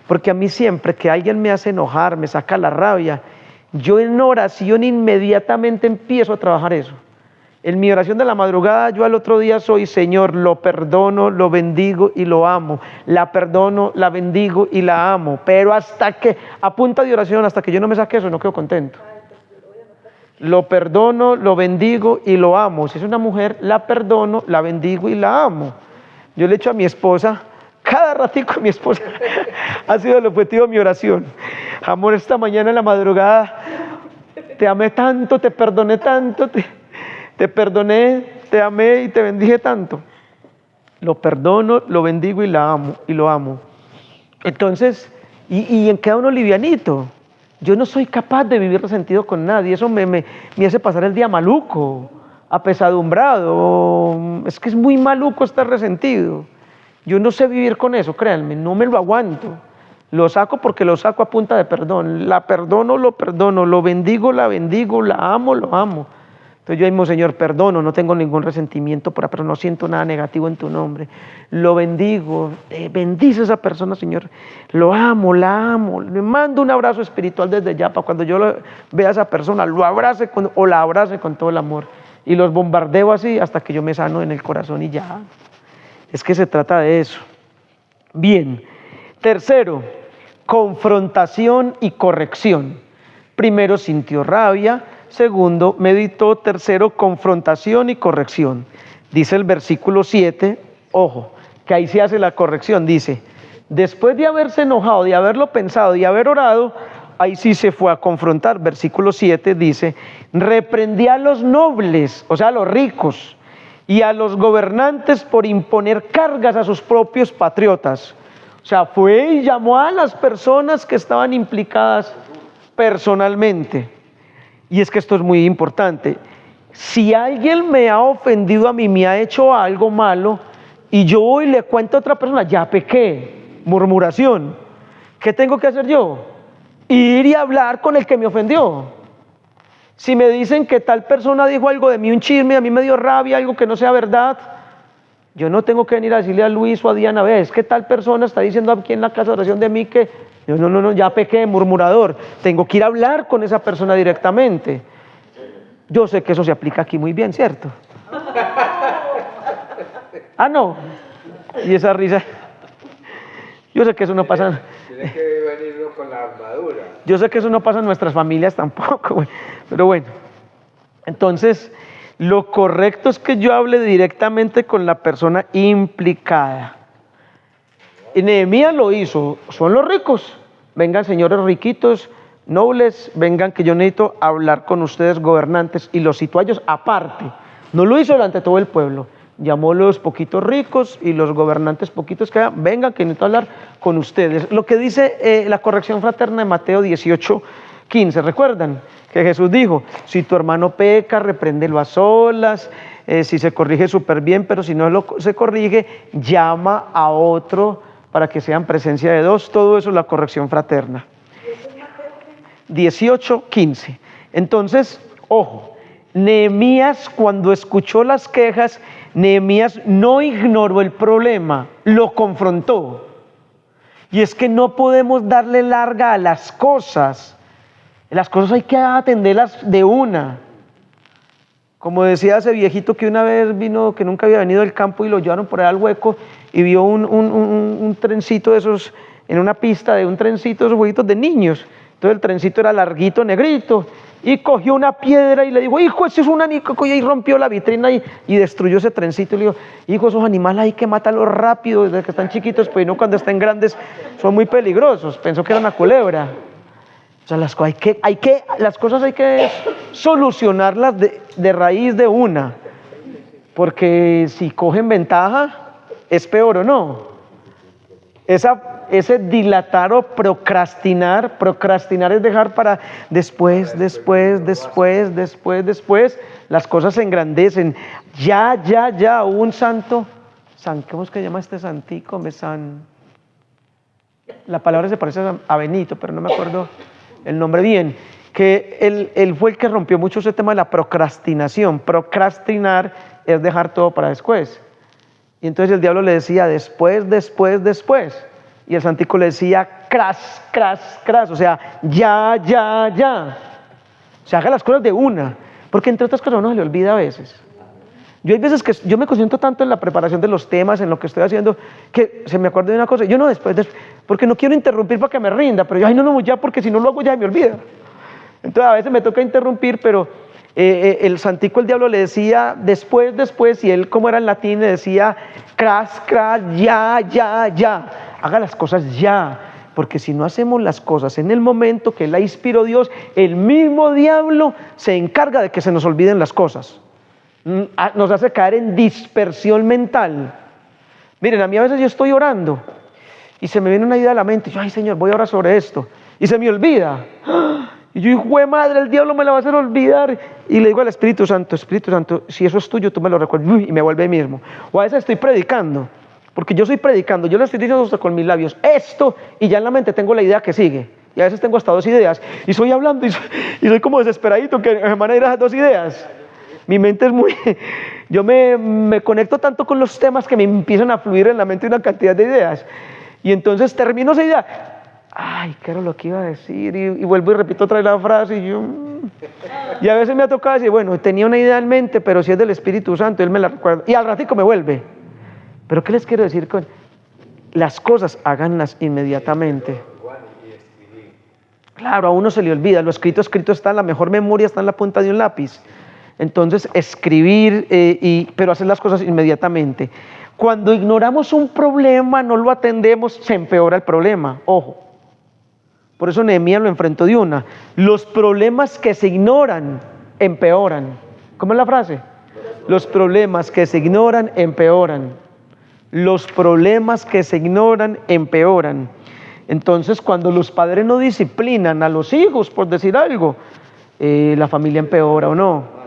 Porque a mí siempre que alguien me hace enojar, me saca la rabia, yo en oración inmediatamente empiezo a trabajar eso. En mi oración de la madrugada, yo al otro día soy: Señor, lo perdono, lo bendigo y lo amo. La perdono, la bendigo y la amo. Pero hasta que, a punta de oración, hasta que yo no me saque eso, no quedo contento. Lo perdono, lo bendigo y lo amo. Si es una mujer, la perdono, la bendigo y la amo. Yo le echo a mi esposa, cada ratico mi esposa ha sido el objetivo de mi oración. Amor, esta mañana en la madrugada, te amé tanto, te perdoné tanto, te perdoné, te amé y te bendije tanto. Lo perdono, lo bendigo y la amo, y lo amo. Entonces, y en queda uno livianito. Yo no soy capaz de vivir resentido con nadie. Eso me hace pasar el día maluco, apesadumbrado. Es que es muy maluco estar resentido. Yo no sé vivir con eso, créanme, no me lo aguanto. Lo saco porque lo saco a punta de perdón. La perdono, lo bendigo, la bendigo, la amo, lo amo. Entonces yo mismo, Señor, perdono, no tengo ningún resentimiento, pero no siento nada negativo en tu nombre. Lo bendigo, bendice a esa persona, Señor. Lo amo, la amo. Le mando un abrazo espiritual desde ya, para cuando yo vea a esa persona, lo abrace o la abrace con todo el amor. Y los bombardeo así hasta que yo me sano en el corazón y ya. Es que se trata de eso. Bien. Tercero, confrontación y corrección. Primero, sintió rabia. Segundo, meditó. Tercero, confrontación y corrección. Dice el versículo 7, ojo, que ahí se hace la corrección. Dice, después de haberse enojado, de haberlo pensado, de haber orado, ahí sí se fue a confrontar. Versículo 7 dice, reprendí a los nobles, o sea, a los ricos, y a los gobernantes por imponer cargas a sus propios patriotas. O sea, fue y llamó a las personas que estaban implicadas personalmente. Y es que esto es muy importante. Si alguien me ha ofendido a mí, me ha hecho algo malo, y yo voy y le cuento a otra persona, ya pequé, murmuración. ¿Qué tengo que hacer yo? Ir y hablar con el que me ofendió. Si me dicen que tal persona dijo algo de mí, un chisme, a mí me dio rabia, algo que no sea verdad, yo no tengo que venir a decirle a Luis o a Diana, es que tal persona está diciendo aquí en la casa de oración de mí que... No, ya pequé, murmurador. Tengo que ir a hablar con esa persona directamente. Yo sé que eso se aplica aquí muy bien, ¿cierto? Ah, no. Y esa risa. Yo sé que eso no pasa. Tiene que venir uno con la armadura. Yo sé que eso no pasa en nuestras familias tampoco, güey. Pero bueno. Entonces, lo correcto es que yo hable directamente con la persona implicada. Y Nehemías lo hizo. Son los ricos. Vengan, señores riquitos, nobles, vengan que yo necesito hablar con ustedes, gobernantes, y los citó a ellos aparte. No lo hizo delante de todo el pueblo. Llamó a los poquitos ricos y los gobernantes poquitos que vengan que necesito hablar con ustedes. Lo que dice la corrección fraterna de Mateo 18:15, ¿recuerdan? Que Jesús dijo, si tu hermano peca, repréndelo a solas, si se corrige súper bien, pero si no se corrige, llama a otro para que sea en presencia de dos. Todo eso es la corrección fraterna. 18:15. Entonces, ojo, Nehemías cuando escuchó las quejas, Nehemías no ignoró el problema, lo confrontó. Y es que no podemos darle larga a las cosas. Las cosas hay que atenderlas de una. Como decía ese viejito que una vez vino, que nunca había venido del campo y lo llevaron por ahí al hueco y vio un trencito de esos, en una pista de un trencito de esos jueguitos de niños. Entonces el trencito era larguito, negrito, y cogió una piedra y le dijo, hijo, ese es un animal, y rompió la vitrina y destruyó ese trencito. Y le dijo, hijo, esos animales hay que matarlos rápido desde que están chiquitos, pues no cuando estén grandes son muy peligrosos. Pensó que era una culebra. O sea, las cosas hay que solucionarlas de raíz de una, porque si cogen ventaja, es peor o no. Ese dilatar o procrastinar es dejar para después, las cosas se engrandecen. Ya, hubo un santo, ¿cómo es que se llama este santico? La palabra se parece a Benito, pero no me acuerdo el nombre bien, que él fue el que rompió mucho ese tema de la procrastinación. Procrastinar es dejar todo para después. Y entonces el diablo le decía después. Y el santico le decía cras, o sea, ya. O sea, haga las cosas de una, porque entre otras cosas a uno se le olvida a veces. Yo hay veces que yo me concentro tanto en la preparación de los temas, en lo que estoy haciendo, que se me acuerda de una cosa. Yo no después, porque no quiero interrumpir para que me rinda, pero yo, no, ya, porque si no lo hago ya me olvida. Entonces a veces me toca interrumpir, pero el santico, el diablo le decía después, y él como era en latín le decía cras, ya. Haga las cosas ya, porque si no hacemos las cosas en el momento que la inspiró Dios, el mismo diablo se encarga de que se nos olviden las cosas. Nos hace caer en dispersión mental. Miren, a mí a veces yo estoy orando y se me viene una idea a la mente, y yo, ay Señor, voy a orar sobre esto, y se me olvida. Y yo, hijo de madre, el diablo me la va a hacer olvidar. Y le digo al Espíritu Santo, si eso es tuyo, tú me lo recuerdas, y me vuelve ahí mismo. O a veces estoy predicando, porque yo le estoy diciendo con mis labios esto, y ya en la mente tengo la idea que sigue. Y a veces tengo hasta 2 ideas, y estoy hablando, y soy como desesperadito, que me van a ir a esas 2 ideas. Mi mente es muy... Yo me conecto tanto con los temas que me empiezan a fluir en la mente una cantidad de ideas. Y entonces termino esa idea. Ay, ¿qué era lo que iba a decir? Y vuelvo y repito otra vez la frase y yo... Y a veces me ha tocado decir, bueno, tenía una idea en mente, pero si es del Espíritu Santo, Él me la recuerda. Y al ratico me vuelve. Pero ¿qué les quiero decir con...? Las cosas háganlas inmediatamente. Claro, a uno se le olvida. Lo escrito está, la mejor memoria está en la punta de un lápiz. Entonces, escribir, pero hacer las cosas inmediatamente. Cuando ignoramos un problema, no lo atendemos, se empeora el problema. Ojo. Por eso Nehemías lo enfrentó de una. Los problemas que se ignoran, empeoran. ¿Cómo es la frase? Los problemas que se ignoran, empeoran. Los problemas que se ignoran, empeoran. Entonces, cuando los padres no disciplinan a los hijos, por decir algo, la familia empeora o no.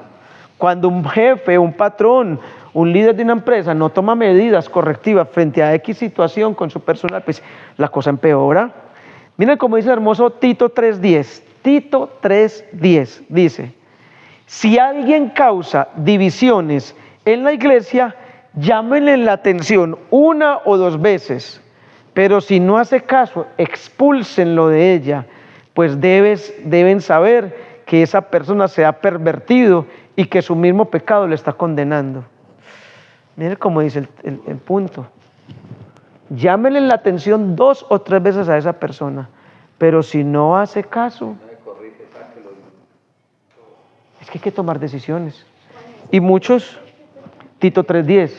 Cuando un jefe, un patrón, un líder de una empresa no toma medidas correctivas frente a X situación con su personal, pues la cosa empeora. Miren cómo dice el hermoso Tito 3:10. Tito 3:10 dice, si alguien causa divisiones en la iglesia, llámenle la atención 1 o 2 veces, pero si no hace caso, expúlsenlo de ella, pues deben saber que esa persona se ha pervertido y que su mismo pecado le está condenando. Miren cómo dice el punto. llámenle la atención 2 o 3 veces a esa persona, pero si no hace caso, es que hay que tomar decisiones. Y muchos, Tito 3:10,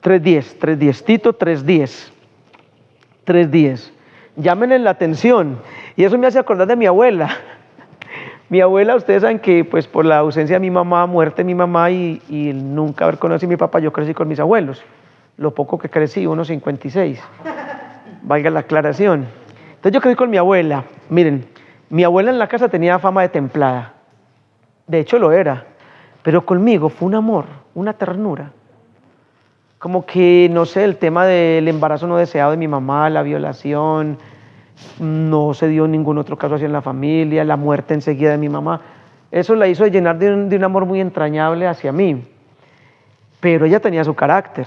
3:10, Tito 3:10, llámenle la atención. Y eso me hace acordar de mi abuela. Mi abuela, ustedes saben que pues por la ausencia de mi mamá, muerte de mi mamá y nunca haber conocido a mi papá, yo crecí con mis abuelos. Lo poco que crecí, 1,56, valga la aclaración. Entonces yo crecí con mi abuela. Miren, mi abuela en la casa tenía fama de templada. De hecho lo era. Pero conmigo fue un amor, una ternura. Como que, no sé, el tema del embarazo no deseado de mi mamá, la violación, no se dio ningún otro caso así en la familia, la muerte enseguida de mi mamá. Eso la hizo llenar de un amor muy entrañable hacia mí. Pero ella tenía su carácter.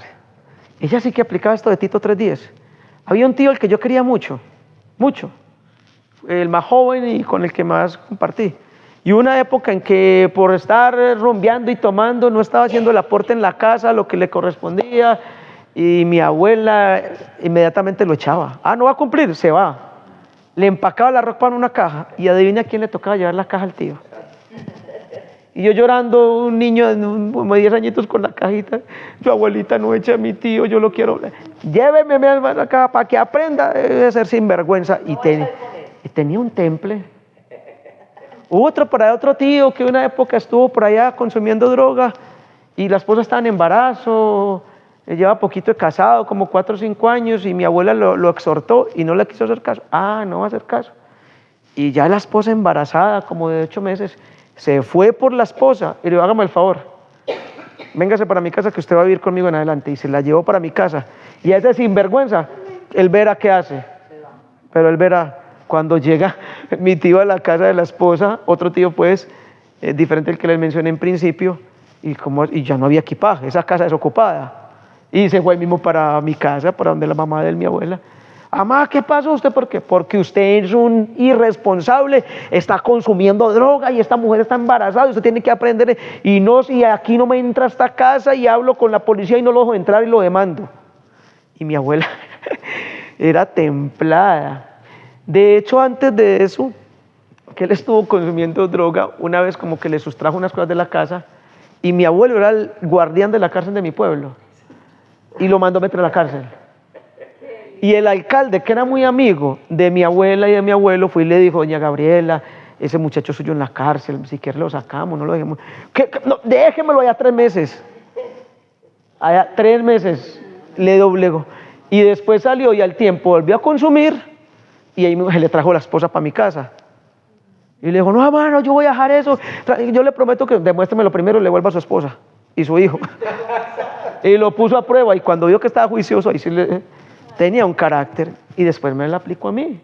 Ella sí que aplicaba esto de Tito 3:10. Había un tío al que yo quería mucho, mucho. El más joven y con el que más compartí. Y una época en que por estar rumbeando y tomando no estaba haciendo el aporte en la casa, lo que le correspondía, y mi abuela inmediatamente lo echaba. Ah, no va a cumplir, se va. Le empacaba la ropa en una caja y adivina a quién le tocaba llevar la caja al tío. Y yo llorando, un niño de como 10 añitos con la cajita, su abuelita no echa a mi tío, yo lo quiero. Lléveme mi hermano acá para que aprenda a ser sinvergüenza. Y tenía un temple. Hubo otro tío que una época estuvo por allá consumiendo droga y la esposa estaba en embarazo, lleva poquito de casado, como 4 o 5 años, y mi abuela lo exhortó y no le quiso hacer caso. Ah, no va a hacer caso. Y ya la esposa embarazada, como de 8 meses, se fue por la esposa y le dijo, hágame el favor, véngase para mi casa que usted va a vivir conmigo en adelante. Y se la llevó para mi casa. Y a ese sinvergüenza, él verá qué hace. Pero él verá. Cuando llega mi tío a la casa de la esposa, otro tío pues, diferente al que les mencioné en principio, y ya no había equipaje, esa casa desocupada. Y se fue mismo para mi casa, para donde la mamá de mi abuela. Mamá, ¿qué pasó usted? ¿Por qué? Porque usted es un irresponsable, está consumiendo droga y esta mujer está embarazada y usted tiene que aprender. Y no, si aquí no me entra a esta casa y hablo con la policía y no lo dejo entrar y lo demando. Y mi abuela era templada. De hecho, antes de eso, que él estuvo consumiendo droga, una vez como que le sustrajo unas cosas de la casa, y mi abuelo era el guardián de la cárcel de mi pueblo, y lo mandó a meter a la cárcel. Y el alcalde, que era muy amigo de mi abuela y de mi abuelo, fue y le dijo, doña Gabriela, ese muchacho suyo en la cárcel, si quiere lo sacamos, no lo dejemos. No, déjemelo allá 3 meses. Allá 3 meses le doblegó. Y después salió y al tiempo volvió a consumir, y ahí se le trajo la esposa para mi casa. Y le dijo, no, hermano, yo voy a dejar eso. Yo le prometo que demuéstremelo primero y le vuelva a su esposa y su hijo. Y lo puso a prueba, y cuando vio que estaba juicioso, ahí sí tenía un carácter, y después me lo aplicó a mí.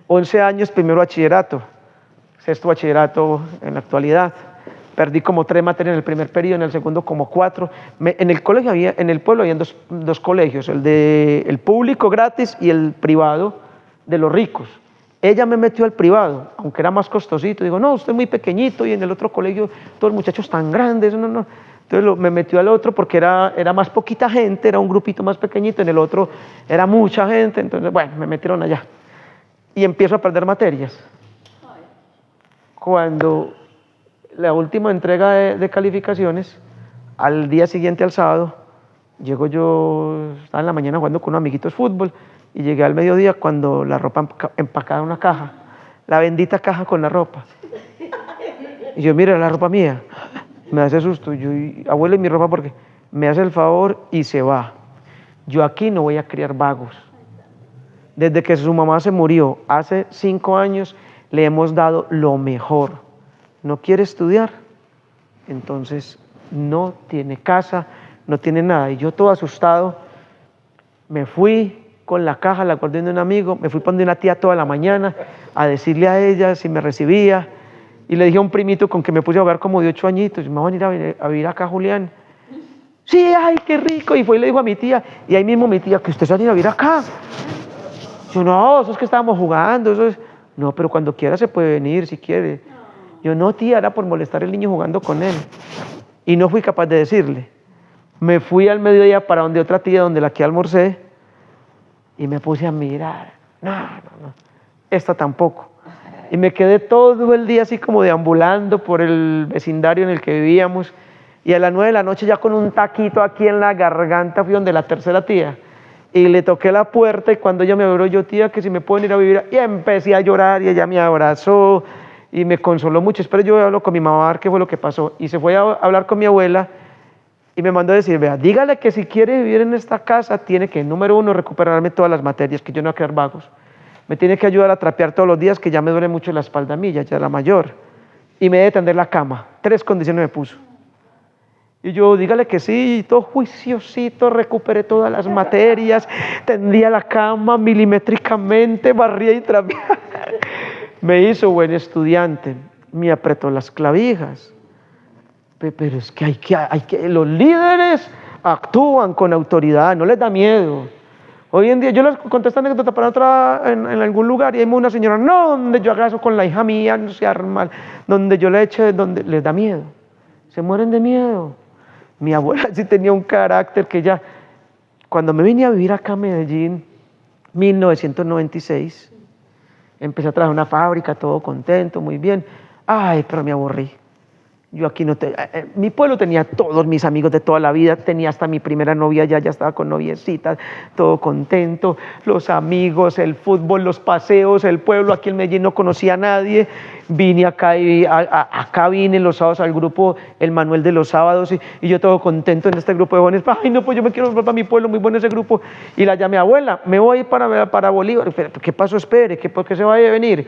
11 años, primero bachillerato, 6º bachillerato en la actualidad. Perdí como 3 materias en el primer periodo, en el segundo como 4. En el pueblo había dos colegios, el público gratis y el privado de los ricos. Ella me metió al privado, aunque era más costosito. Digo, no, usted es muy pequeñito, y en el otro colegio todos los muchachos tan grandes. No. Entonces me metió al otro porque era más poquita gente, era un grupito más pequeñito. En el otro era mucha gente, entonces bueno, me metieron allá. Y empiezo a perder materias. Cuando la última entrega de calificaciones, al día siguiente, al sábado, llego yo, estaba en la mañana jugando con unos amiguitos de fútbol, y llegué al mediodía cuando la ropa empacada en una caja, la bendita caja con la ropa. Y yo, mira, la ropa mía. Me hace susto. Yo, abuelo, ¿y mi ropa por qué? Me hace el favor y se va. Yo aquí no voy a criar vagos. Desde que su mamá se murió, hace 5 años, le hemos dado lo mejor. ¿No quiere estudiar? Entonces, no tiene casa, no tiene nada. Y yo todo asustado, me fui con la caja, la guardé de un amigo, me fui para donde una tía toda la mañana a decirle a ella si me recibía, y le dije a un primito con que me puse a jugar como de 8 añitos, me van a ir a vivir acá, Julián. Sí, ay, qué rico. Y fue y le dijo a mi tía, y ahí mismo mi tía, que usted se va a ir a vivir acá. Yo, no, eso es que estábamos jugando, eso es... No, pero cuando quiera se puede venir, si quiere. Yo, no, tía, era por molestar al niño jugando con él. Y no fui capaz de decirle. Me fui al mediodía para donde otra tía, donde la que almorcé, y me puse a mirar. No, esta tampoco. Y me quedé todo el día así como deambulando por el vecindario en el que vivíamos, y a las 9 de la noche ya con un taquito aquí en la garganta fui donde la tercera tía, y le toqué la puerta, y cuando ella me abrió, yo, tía, que si me pueden ir a vivir, y empecé a llorar, y ella me abrazó, y me consoló mucho. Espero yo hablo con mi mamá a ver qué fue lo que pasó, y se fue a hablar con mi abuela, y me mandó a decir, vea, dígale que si quiere vivir en esta casa, tiene que, número 1, recuperarme todas las materias, que yo no voy a quedar vagos, me tiene que ayudar a trapear todos los días, que ya me duele mucho la espalda a mí, ya era mayor, y me debe tender la cama. 3 condiciones me puso. Y yo, dígale que sí, todo juiciosito, recuperé todas las materias, tendía la cama milimétricamente, barría y trapeaba. Me hizo buen estudiante, me apretó las clavijas. Pero es que los líderes actúan con autoridad, no les da miedo. Hoy en día, yo les conté esta anécdota para otra en algún lugar, y hay una señora, no, donde yo haga eso con la hija mía, no se arma, donde yo le eche, donde les da miedo, se mueren de miedo. Mi abuela sí tenía un carácter que ya, cuando me vine a vivir acá a Medellín, 1996, empecé a trabajar en una fábrica, todo contento, muy bien. Ay, pero me aburrí. Yo aquí mi pueblo tenía todos mis amigos de toda la vida, tenía hasta mi primera novia, ya estaba con noviecitas, todo contento, los amigos, el fútbol, los paseos, el pueblo. Aquí en Medellín no conocía a nadie. Vine acá y acá vine los sábados al grupo El Manuel de los Sábados, y yo todo contento en este grupo de jóvenes. Ay, no, pues yo me quiero volver para mi pueblo, muy bueno ese grupo. Y la llamé, abuela, me voy para Bolívar. ¿Qué pasó? Espere, ¿por qué se va a venir?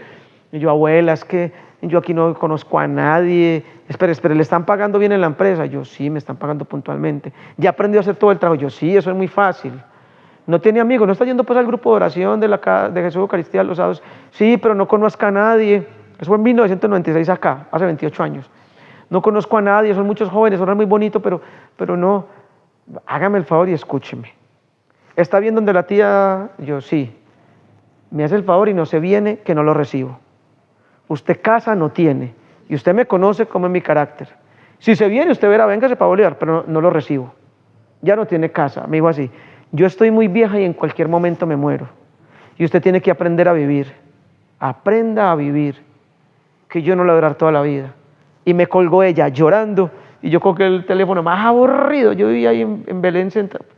Y yo, abuela, es que yo aquí no conozco a nadie. Espere, ¿le están pagando bien en la empresa? Yo, sí, me están pagando puntualmente. ¿Ya aprendió a hacer todo el trabajo? Yo, sí, eso es muy fácil. ¿No tiene amigos? ¿No está yendo pues al grupo de oración de Jesús Eucaristía los sábados? Sí, pero no conozco a nadie. Eso fue en 1996 acá, hace 28 años. No conozco a nadie, son muchos jóvenes, son muy bonitos, pero no. Hágame el favor y escúcheme. ¿Está bien donde la tía? Yo, sí. Me hace el favor y no se viene, que no lo recibo. Usted casa no tiene, y usted me conoce cómo es mi carácter. Si se viene, usted verá, véngase para Bolívar, pero no lo recibo. Ya no tiene casa. Me dijo así, yo estoy muy vieja y en cualquier momento me muero. Y usted tiene que aprender a vivir. Aprenda a vivir, que yo no le voy a durar toda la vida. Y me colgó ella llorando, y yo colgué el teléfono más aburrido. Yo vivía ahí en Belén,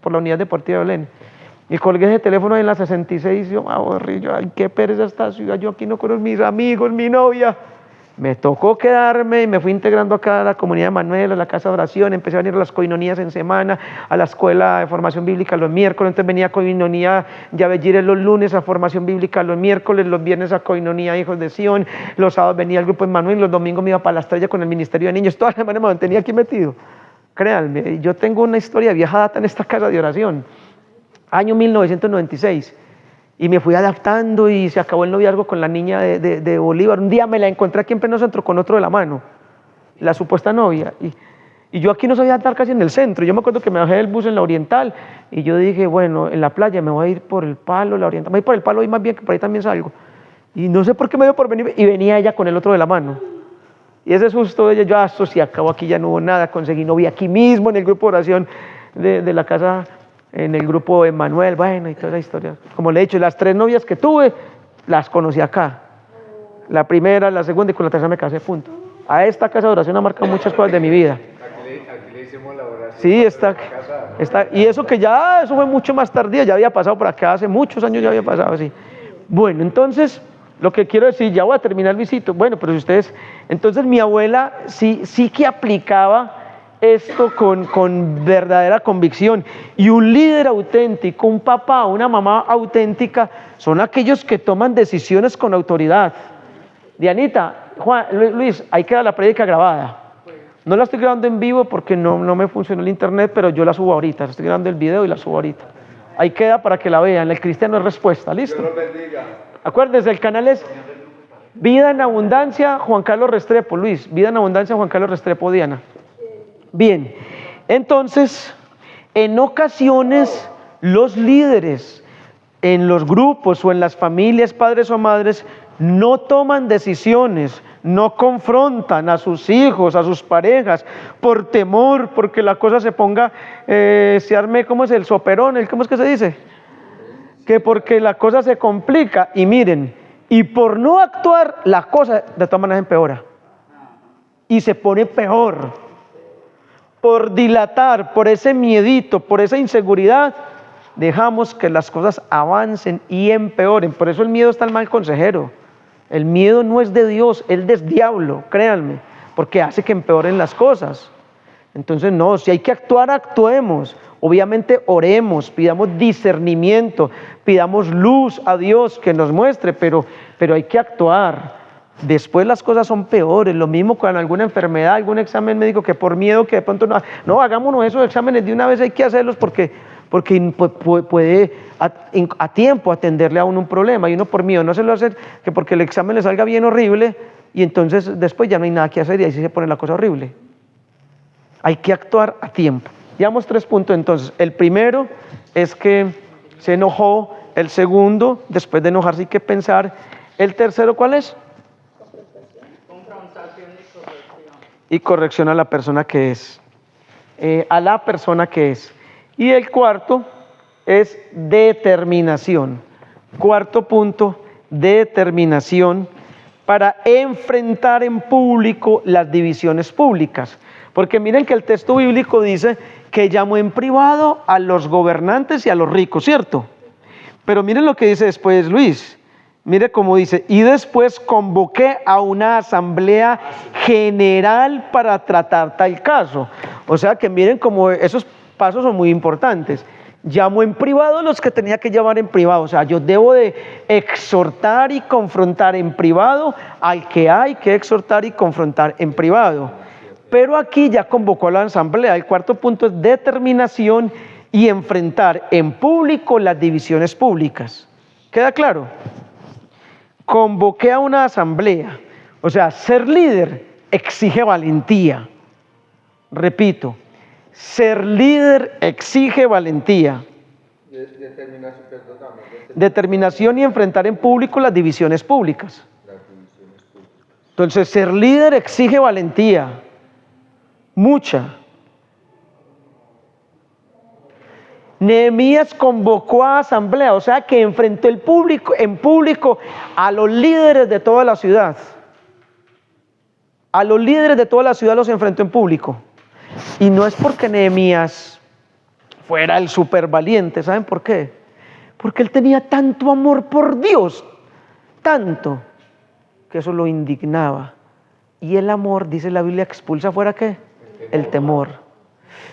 por la unidad deportiva de Belén. Y colgué ese teléfono en la 66, yo me aburrí, ay, qué pereza esta ciudad, yo aquí no conozco mis amigos, mi novia. Me tocó quedarme y me fui integrando acá a la comunidad de Manuel, a la casa de oración. Empecé a venir a las coinonías en semana, a la escuela de formación bíblica los miércoles. Entonces venía a coinonía Yavellire los lunes, a formación bíblica los miércoles, los viernes a coinonía Hijos de Sion, los sábados venía al grupo de Manuel, los domingos me iba para la Estrella con el ministerio de niños. Toda la semana me mantenía aquí metido. Créanme, yo tengo una historia de vieja data en esta casa de oración. Año 1996, y me fui adaptando y se acabó el noviazgo con la niña de Bolívar. Un día me la encontré aquí en pleno centro con otro de la mano, la supuesta novia, y yo aquí no sabía estar casi en el centro. Yo me acuerdo que me bajé del bus en la Oriental y yo dije, bueno, en la playa me voy a ir por el Palo, la Oriental, me voy por el Palo y más bien que por ahí también salgo. Y no sé por qué me dio por venir, y venía ella con el otro de la mano. Y ese susto de ella, yo, esto se acabó, aquí ya no hubo nada, conseguí novia aquí mismo en el grupo de oración de la casa, en el grupo de Manuel, bueno, y toda esa historia. Como le he dicho, las 3 novias que tuve, las conocí acá. La primera, la segunda y con la tercera me casé, punto. A esta casa de oración ha marcado muchas cosas de mi vida. Aquí le hicimos la oración. Sí, está, y eso que ya, eso fue mucho más tardía, ya había pasado por acá, hace muchos años ya había pasado así. Bueno, entonces, lo que quiero decir, ya voy a terminar mi cito. Bueno, pero si ustedes, entonces mi abuela sí que aplicaba esto con verdadera convicción. Y un líder auténtico, un papá, una mamá auténtica, son aquellos que toman decisiones con autoridad. Dianita, Juan, Luis, ahí queda la prédica grabada. No la estoy grabando en vivo porque no me funcionó el internet, pero yo la subo ahorita. Estoy grabando el video y la subo ahorita. Ahí queda para que la vean. El cristiano es respuesta, ¿listo? Dios los bendiga. Acuérdense, el canal es Vida en Abundancia, Juan Carlos Restrepo. Luis, Vida en Abundancia, Juan Carlos Restrepo, Diana. Bien, entonces, en ocasiones los líderes en los grupos o en las familias, padres o madres, no toman decisiones, no confrontan a sus hijos, a sus parejas, por temor, porque la cosa se ponga, se arme, ¿cómo es el soperón? ¿Cómo es que se dice? Que porque la cosa se complica, y miren, y por no actuar, la cosa de todas maneras empeora, y se pone peor. Por dilatar, por ese miedito, por esa inseguridad, dejamos que las cosas avancen y empeoren. Por eso el miedo está el mal consejero. El miedo no es de Dios, es del diablo, créanme, porque hace que empeoren las cosas. Entonces no, si hay que actuar, actuemos. Obviamente oremos, pidamos discernimiento, pidamos luz a Dios que nos muestre, pero hay que actuar. Después las cosas son peores, lo mismo con alguna enfermedad, algún examen médico que por miedo que de pronto no hagámonos esos exámenes de una vez, hay que hacerlos porque puede a tiempo atenderle a uno un problema, y uno por miedo no se lo hace, que porque el examen le salga bien horrible, y entonces después ya no hay nada que hacer y ahí sí se pone la cosa horrible. Hay que actuar a tiempo. Llevamos 3 puntos entonces. El primero es que se enojó, el segundo, después de enojarse hay que pensar, el tercero, ¿cuál es? Y corrección a la persona que es, y el cuarto es determinación. Cuarto punto, determinación para enfrentar en público las divisiones públicas, porque miren que el texto bíblico dice que llamó en privado a los gobernantes y a los ricos, ¿cierto? Pero miren lo que dice después Luis. Mire cómo dice, y después convoqué a una asamblea general para tratar tal caso. O sea que miren cómo esos pasos son muy importantes. Llamó en privado a los que tenía que llamar en privado. O sea, yo debo de exhortar y confrontar en privado al que hay que exhortar y confrontar en privado. Pero aquí ya convocó a la asamblea. El cuarto punto es determinación y enfrentar en público las divisiones públicas. ¿Queda claro? Convoqué a una asamblea. O sea, ser líder exige valentía. Repito, ser líder exige valentía. Determinación y enfrentar en público las divisiones públicas. Entonces, ser líder exige valentía. Mucha. Nehemías convocó a asamblea, o sea que enfrentó en público a los líderes de toda la ciudad. A los líderes de toda la ciudad los enfrentó en público. Y no es porque Nehemías fuera el súper valiente, ¿saben por qué? Porque él tenía tanto amor por Dios, tanto, que eso lo indignaba. Y el amor, dice la Biblia, expulsa fuera ¿qué? El temor.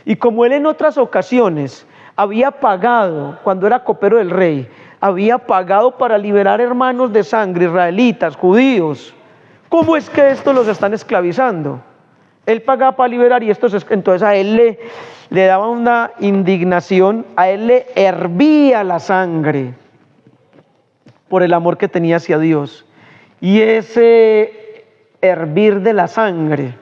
Y como él en otras ocasiones había pagado, cuando era copero del rey, había pagado para liberar hermanos de sangre, israelitas, judíos. ¿Cómo es que estos los están esclavizando? Él pagaba para liberar y entonces a él le daba una indignación, a él le hervía la sangre por el amor que tenía hacia Dios. Y ese hervir de la sangre,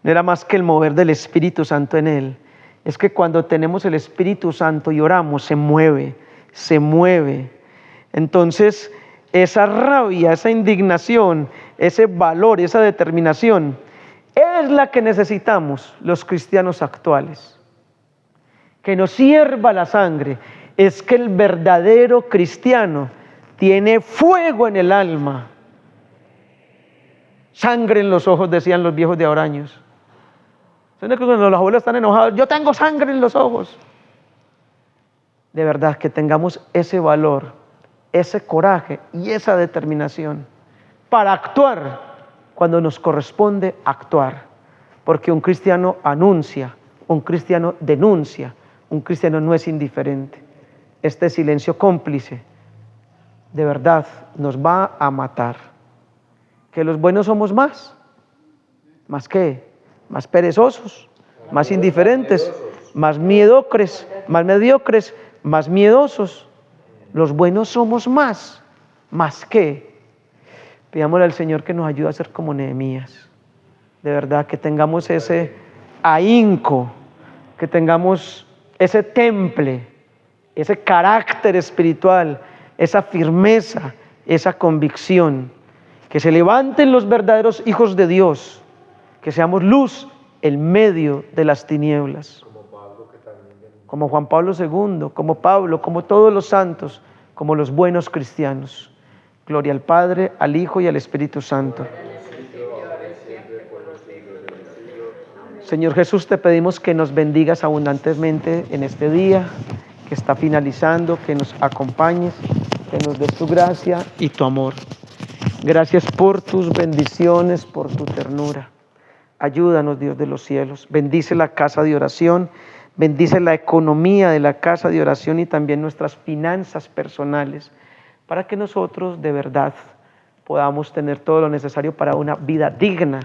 no era más que el mover del Espíritu Santo en él. Es que cuando tenemos el Espíritu Santo y oramos, se mueve. Entonces, esa rabia, esa indignación, ese valor, esa determinación, es la que necesitamos los cristianos actuales. Que nos hierva la sangre. Es que el verdadero cristiano tiene fuego en el alma. Sangre en los ojos, decían los viejos de ahora años. ¿Saben que cuando los abuelos están enojados? Yo tengo sangre en los ojos. De verdad, que tengamos ese valor, ese coraje y esa determinación para actuar cuando nos corresponde actuar. Porque un cristiano anuncia, un cristiano denuncia, un cristiano no es indiferente. Este silencio cómplice, de verdad, nos va a matar. ¿Que los buenos somos más? ¿Más qué? Más perezosos, más indiferentes, más mediocres, más miedosos. Los buenos somos más que. Pidámosle al Señor que nos ayude a ser como Nehemías. De verdad, que tengamos ese ahínco, que tengamos ese temple, ese carácter espiritual, esa firmeza, esa convicción, que se levanten los verdaderos hijos de Dios, que seamos luz en medio de las tinieblas. Como Juan Pablo II, como Pablo, como todos los santos, como los buenos cristianos. Gloria al Padre, al Hijo y al Espíritu Santo. Señor Jesús, te pedimos que nos bendigas abundantemente en este día que está finalizando, que nos acompañes, que nos des tu gracia y tu amor. Gracias por tus bendiciones, por tu ternura. Ayúdanos, Dios de los cielos. Bendice la casa de oración, bendice la economía de la casa de oración y también nuestras finanzas personales, para que nosotros de verdad podamos tener todo lo necesario para una vida digna,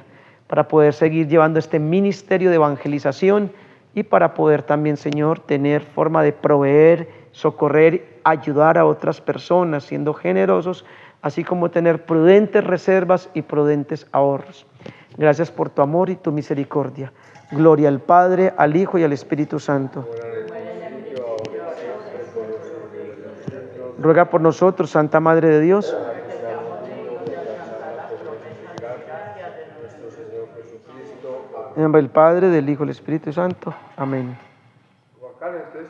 para poder seguir llevando este ministerio de evangelización y para poder también, Señor, tener forma de proveer, socorrer, ayudar a otras personas, siendo generosos, así como tener prudentes reservas y prudentes ahorros. Gracias por tu amor y tu misericordia. Gloria al Padre, al Hijo y al Espíritu Santo. Ruega por nosotros, Santa Madre de Dios. En nombre del Padre, del Hijo y del Espíritu Santo. Amén.